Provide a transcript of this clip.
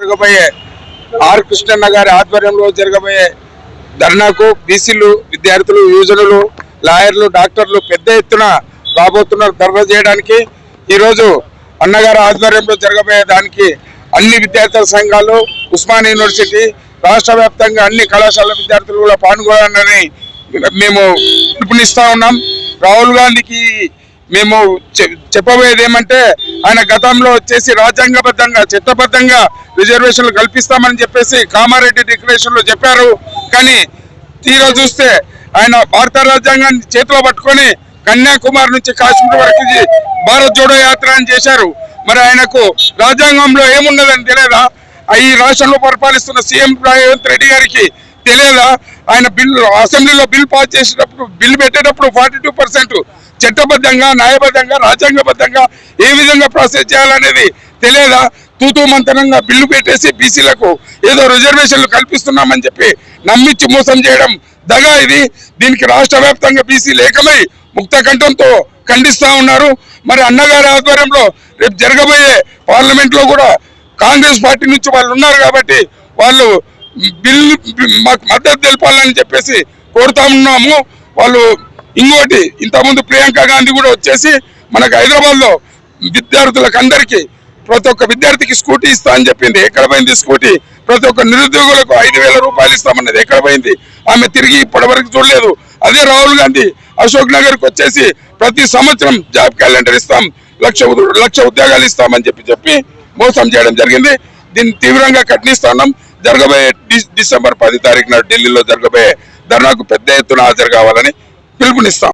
జరగబోయే ఆర్ కృష్ణన్న గారి ఆధ్వర్యంలో జరగబోయే ధర్నాకు బీసీలు, విద్యార్థులు, యువజనులు, లాయర్లు, డాక్టర్లు పెద్ద ఎత్తున రాబోతున్నారు ధర్నా చేయడానికి. ఈరోజు అన్నగారి ఆధ్వర్యంలో జరగబోయే దానికి అన్ని విద్యార్థుల సంఘాలు, ఉస్మానియా యూనివర్సిటీ, రాష్ట్ర వ్యాప్తంగా అన్ని కళాశాల విద్యార్థులు కూడా పాల్గొనాలని మేము పిలుపునిస్తా ఉన్నాం. రాహుల్ గాంధీకి మేము చెప్పబోయేది ఏమంటే, ఆయన గతంలో వచ్చేసి రాజ్యాంగబద్ధంగా, చట్టబద్ధంగా రిజర్వేషన్లు కల్పిస్తామని చెప్పేసి కామారెడ్డి డిక్లరేషన్ లో చెప్పారు. కానీ తీరా చూస్తే ఆయన భారత రాజ్యాంగాన్ని చేతిలో పట్టుకొని కన్యాకుమారి నుంచి కాశ్మీర్ వరకు భారత్ జోడో యాత్ర అని చేశారు. మరి ఆయనకు రాజ్యాంగంలో ఏమున్నదని తెలియదా? ఈ రాష్ట్రంలో పరిపాలిస్తున్న సీఎం రేవంత్ రెడ్డి గారికి తెలియదా? ఆయన బిల్లు అసెంబ్లీలో బిల్ పాస్ చేసేటప్పుడు, బిల్లు పెట్టేటప్పుడు 42% చట్టబద్ధంగా, న్యాయబద్ధంగా, రాజ్యాంగబద్ధంగా ఏ విధంగా ప్రాసెస్ చేయాలనేది తెలియదా? తూతూ మంతనంగా బిల్లు పెట్టేసి బీసీలకు ఏదో రిజర్వేషన్లు కల్పిస్తున్నామని చెప్పి నమ్మించి మోసం చేయడం దగా ఇది. దీనికి రాష్ట్ర వ్యాప్తంగా బీసీలు ఏకమై ముక్త కంఠంతో ఖండిస్తూ ఉన్నారు. మరి అన్నగారి ఆధ్వర్యంలో రేపు జరగబోయే పార్లమెంట్ లో కూడా కాంగ్రెస్ పార్టీ నుంచి వాళ్ళు ఉన్నారు కాబట్టి వాళ్ళు బిల్లు మాకు మద్దతు తెలపాలని చెప్పేసి కోరుతా ఉన్నాము. వాళ్ళు ఇంకోటి, ఇంతకుముందు ప్రియాంక గాంధీ కూడా వచ్చేసి మనకు హైదరాబాద్ లో విద్యార్థులకు అందరికీ ప్రతి ఒక్క విద్యార్థికి స్కూటీ ఇస్తా అని చెప్పింది. ఎక్కడ పోయింది స్కూటీ? ప్రతి ఒక్క నిరుద్యోగులకు 5,000 రూపాయలు ఇస్తామన్నది ఎక్కడ పోయింది? ఆమె తిరిగి ఇప్పటి వరకు చూడలేదు. అదే రాహుల్ గాంధీ అశోక్ నగర్కి వచ్చేసి ప్రతి సంవత్సరం జాబ్ క్యాలెండర్ ఇస్తాం, లక్ష ఉద్యోగాలు ఇస్తామని చెప్పి మోసం చేయడం జరిగింది. దీన్ని తీవ్రంగా ఖండిస్తున్నాం. జరగబోయే డిసెంబర్ 10 తారీఖున ఢిల్లీలో జరగబోయే ధర్నాకు పెద్ద ఎత్తున హాజరు కావాలని పిలుపునిస్తాం.